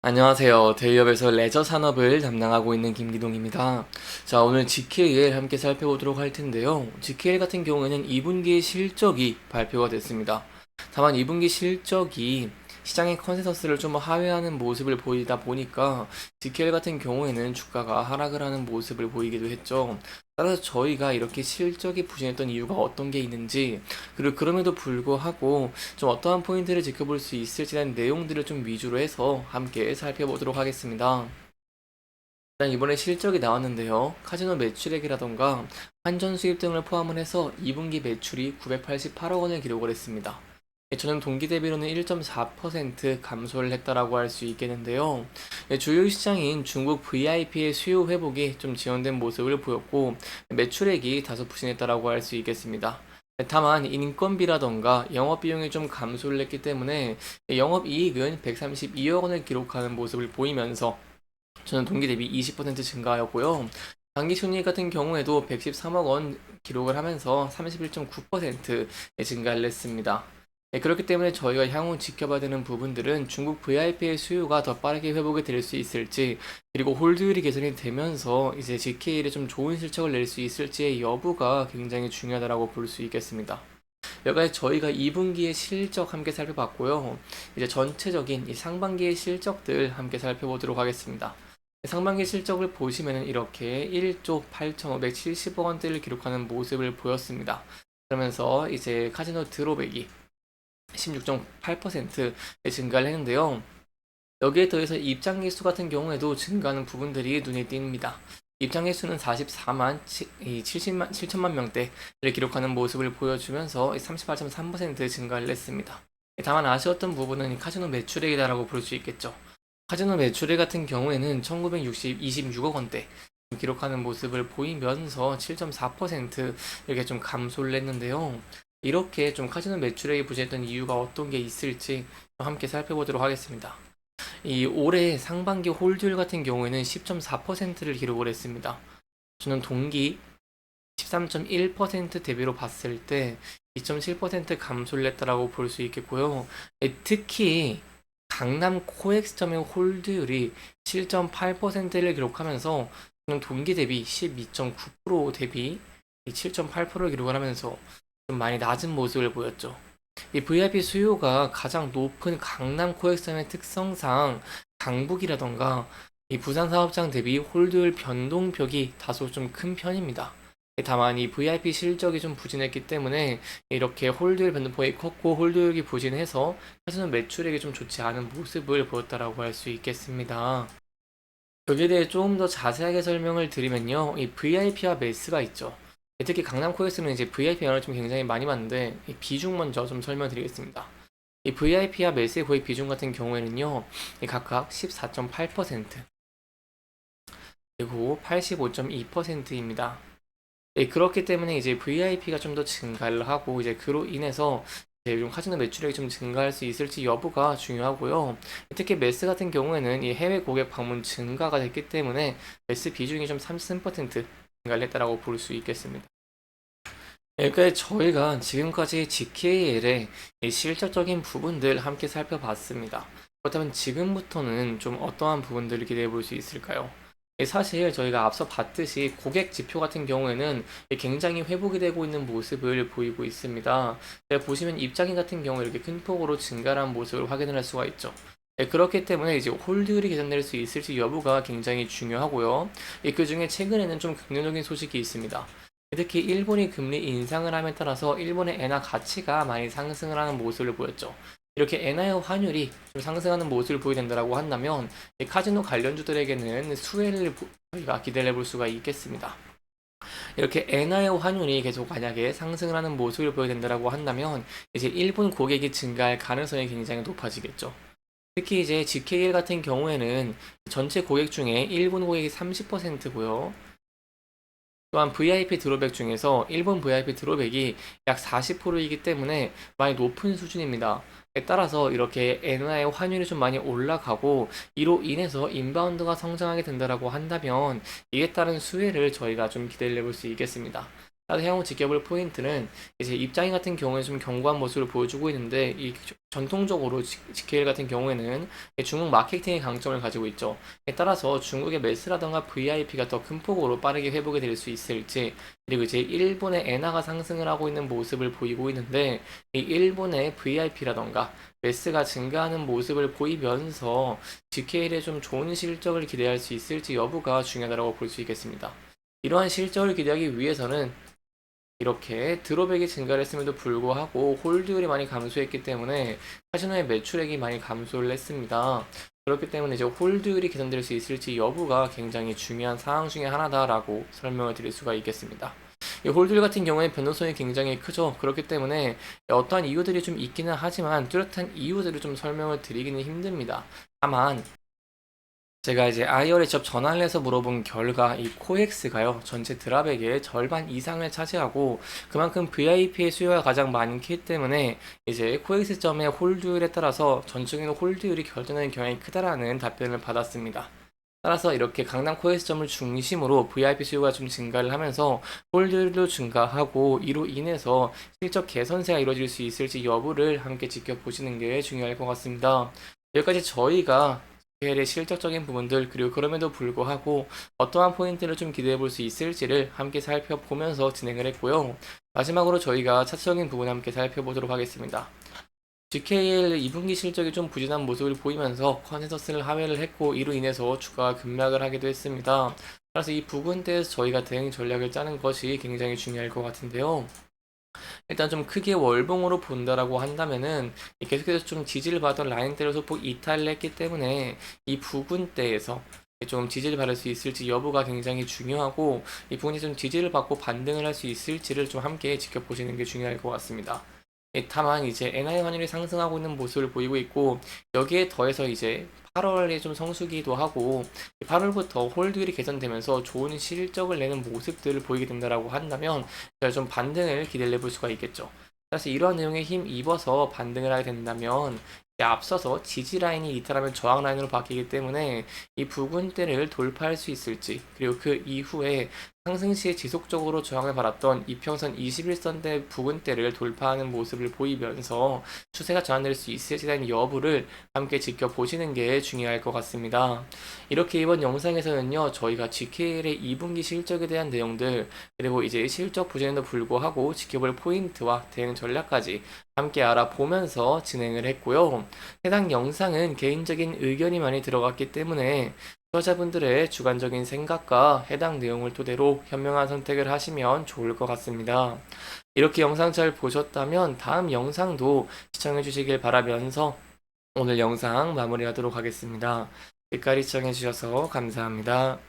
안녕하세요. 대기업에서 레저 산업을 담당하고 있는 김기동입니다. 자, 오늘 GKL 함께 살펴보도록 할 텐데요. GKL 같은 경우에는 2분기 실적이 발표가 됐습니다. 다만 2분기 실적이 시장의 컨센서스를 좀 하회하는 모습을 보이다 보니까 GKL 같은 경우에는 주가가 하락을 하는 모습을 보이기도 했죠. 따라서 저희가 이렇게 실적이 부진했던 이유가 어떤 게 있는지, 그리고 그럼에도 불구하고 좀 어떠한 포인트를 지켜볼 수 있을지 대한 내용들을 좀 위주로 해서 함께 살펴보도록 하겠습니다. 일단 이번에 실적이 나왔는데요. 카지노 매출액이라던가 환전 수입 등을 포함을 해서 2분기 매출이 988억 원을 기록을 했습니다. 저는 동기 대비로는 1.4% 감소를 했다라고 할 수 있겠는데요. 주요 시장인 중국 VIP의 수요 회복이 좀 지연된 모습을 보였고 매출액이 다소 부진했다라고 할 수 있겠습니다. 다만 인건비라던가 영업비용이 좀 감소를 했기 때문에 영업이익은 132억 원을 기록하는 모습을 보이면서 저는 동기 대비 20% 증가하였고요. 당기 순이익 같은 경우에도 113억 원 기록을 하면서 31.9% 증가를 했습니다. 그렇기 때문에 저희가 향후 지켜봐야 되는 부분들은 중국 VIP의 수요가 더 빠르게 회복이 될 수 있을지, 그리고 홀드율이 개선이 되면서 이제 GKL에 좀 좋은 실적을 낼 수 있을지의 여부가 굉장히 중요하다고 볼 수 있겠습니다. 여기까지 저희가 2분기의 실적 함께 살펴봤고요. 이제 전체적인 이 상반기의 실적들 함께 살펴보도록 하겠습니다. 상반기 실적을 보시면 이렇게 1조 8,570억 원대를 기록하는 모습을 보였습니다. 그러면서 이제 카지노 드롭액이 16.8% 증가를 했는데요. 여기에 더해서 입장 개수 같은 경우에도 증가하는 부분들이 눈에 띕니다. 입장 개수는 44만 70만 7천만 명대를 기록하는 모습을 보여주면서 38.3% 증가를 했습니다. 다만 아쉬웠던 부분은 카지노 매출액이다라고 볼 수 있겠죠. 카지노 매출액 같은 경우에는 1926억 원대 기록하는 모습을 보이면서 7.4% 이렇게 좀 감소를 했는데요. 이렇게 좀 카지노 매출액이 부진했던 이유가 어떤 게 있을지 함께 살펴보도록 하겠습니다. 이 올해 상반기 홀드율 같은 경우에는 10.4%를 기록을 했습니다. 저는 동기 13.1% 대비로 봤을 때 2.7% 감소를 했다라고 볼 수 있겠고요. 특히 강남 코엑스점의 홀드율이 7.8%를 기록하면서 저는 동기 대비 12.9% 대비 7.8%를 기록을 하면서 좀 많이 낮은 모습을 보였죠. 이 VIP 수요가 가장 높은 강남 코엑스점의 특성상 강북이라던가 이 부산 사업장 대비 홀드율 변동폭이 다소 좀 큰 편입니다. 다만 이 VIP 실적이 좀 부진했기 때문에 이렇게 홀드율 변동폭이 컸고 홀드율이 부진해서 사실은 매출액이 좀 좋지 않은 모습을 보였다라고 할 수 있겠습니다. 여기에 대해 조금 더 자세하게 설명을 드리면요. 이 VIP와 매스가 있죠. 특히 강남 코엑스는 이제 VIP 연을 좀 굉장히 많이 봤는데 이 비중 먼저 좀 설명드리겠습니다. 이 VIP와 매스의 고액 비중 같은 경우에는요. 각각 14.8% 그리고 85.2%입니다. 그렇기 때문에 이제 VIP가 좀 더 증가를 하고 이제 그로 인해서 이제 좀 카지노 매출액이 좀 증가할 수 있을지 여부가 중요하고요. 특히 매스 같은 경우에는 이 해외 고객 방문 증가가 됐기 때문에 매스 비중이 좀 33% 증가를 했다라고 볼 수 있겠습니다. 그러니까 저희가 지금까지 GKL의 실질적인 부분들 함께 살펴봤습니다. 그렇다면 지금부터는 좀 어떠한 부분들을 기대해 볼 수 있을까요? 사실 저희가 앞서 봤듯이 고객 지표 같은 경우에는 굉장히 회복이 되고 있는 모습을 보이고 있습니다. 보시면 입장인 같은 경우 이렇게 큰 폭으로 증가한 모습을 확인을 할 수가 있죠. 그렇기 때문에 이제 홀드율이 개선될 수 있을지 여부가 굉장히 중요하고요. 그 중에 최근에는 좀 긍정적인 소식이 있습니다. 특히 일본이 금리 인상을 함에 따라서 일본의 엔화 가치가 많이 상승을 하는 모습을 보였죠. 이렇게 엔화의 환율이 좀 상승하는 모습을 보여된다고 한다면 이 카지노 관련주들에게는 수혜를 저희가 기대해 볼 수가 있겠습니다. 이렇게 엔화의 환율이 계속 만약에 상승을 하는 모습을 보여된다고 한다면 이제 일본 고객이 증가할 가능성이 굉장히 높아지겠죠. 특히 이제 GKL 같은 경우에는 전체 고객 중에 일본 고객이 30%고요. 또한 VIP 드롭백 중에서 일본 VIP 드롭백이 약 40%이기 때문에 많이 높은 수준입니다. 따라서 이렇게 엔화의 환율이 좀 많이 올라가고 이로 인해서 인바운드가 성장하게 된다고 한다면 이에 따른 수혜를 저희가 좀 기대를 해볼 수 있겠습니다. 따라서 향후 지켜볼 포인트는 이제 입장이 같은 경우에 좀 견고한 모습을 보여주고 있는데 전통적으로 GKL 같은 경우에는 중국 마케팅의 강점을 가지고 있죠. 따라서 중국의 매스라던가 VIP가 더 큰 폭으로 빠르게 회복이 될 수 있을지, 그리고 이제 일본의 엔화가 상승을 하고 있는 모습을 보이고 있는데 이 일본의 VIP라던가 매스가 증가하는 모습을 보이면서 GKL에 좀 좋은 실적을 기대할 수 있을지 여부가 중요하다고 볼 수 있겠습니다. 이러한 실적을 기대하기 위해서는 이렇게 드롭액이 증가를 했음에도 불구하고 홀드율이 많이 감소했기 때문에 카지노의 매출액이 많이 감소를 했습니다. 그렇기 때문에 이제 홀드율이 개선될 수 있을지 여부가 굉장히 중요한 사항 중에 하나다라고 설명을 드릴 수가 있겠습니다. 이 홀드율 같은 경우에 변동성이 굉장히 크죠. 그렇기 때문에 어떠한 이유들이 좀 있기는 하지만 뚜렷한 이유들을 좀 설명을 드리기는 힘듭니다. 다만 제가 이제 아이얼에 직접 전화를 해서 물어본 결과 이 코엑스가요 전체 드랍액의 절반 이상을 차지하고 그만큼 VIP의 수요가 가장 많기 때문에 이제 코엑스 점의 홀드율에 따라서 전적인 홀드율이 결정되는 경향이 크다라는 답변을 받았습니다. 따라서 이렇게 강남 코엑스점을 중심으로 VIP 수요가 좀 증가를 하면서 홀드율도 증가하고 이로 인해서 실적 개선세가 이루어질 수 있을지 여부를 함께 지켜보시는 게 중요할 것 같습니다. 여기까지 저희가 GKL의 실적적인 부분들, 그리고 그럼에도 불구하고 어떠한 포인트를 좀 기대해 볼 수 있을지를 함께 살펴보면서 진행을 했고요. 마지막으로 저희가 차트적인 부분 함께 살펴보도록 하겠습니다. GKL 2분기 실적이 좀 부진한 모습을 보이면서 컨센서스를 하회를 했고 이로 인해서 주가가 급락을 하기도 했습니다. 따라서 이 부분대에서 저희가 대응 전략을 짜는 것이 굉장히 중요할 것 같은데요. 일단 좀 크게 월봉으로 본다라고 한다면은 계속해서 좀 지지를 받던 라인대로 소폭 이탈을 했기 때문에 이 부분대에서 좀 지지를 받을 수 있을지 여부가 굉장히 중요하고 이 부분이 좀 지지를 받고 반등을 할 수 있을지를 좀 함께 지켜보시는 게 중요할 것 같습니다. 다만 이제 엔화의 환율이 상승하고 있는 모습을 보이고 있고 여기에 더해서 이제 8월에 좀 성수기도 하고 8월부터 홀드율이 개선되면서 좋은 실적을 내는 모습들을 보이게 된다라고 한다면 좀 반등을 기대를 해볼 수가 있겠죠. 사실 이러한 내용에 힘 입어서 반등을 하게 된다면 앞서서 지지 라인이 이탈하면 저항 라인으로 바뀌기 때문에 이 부근대를 돌파할 수 있을지, 그리고 그 이후에 상승 시에 지속적으로 저항을 받았던 이평선 21선대 부근대를 돌파하는 모습을 보이면서 추세가 전환될 수 있을지에 대한 여부를 함께 지켜보시는 게 중요할 것 같습니다. 이렇게 이번 영상에서는요, 저희가 GKL의 2분기 실적에 대한 내용들, 그리고 이제 실적 부진에도 불구하고 지켜볼 포인트와 대응 전략까지 함께 알아보면서 진행을 했고요. 해당 영상은 개인적인 의견이 많이 들어갔기 때문에 투자자분들의 주관적인 생각과 해당 내용을 토대로 현명한 선택을 하시면 좋을 것 같습니다. 이렇게 영상 잘 보셨다면 다음 영상도 시청해 주시길 바라면서 오늘 영상 마무리하도록 하겠습니다. 끝까지 시청해 주셔서 감사합니다.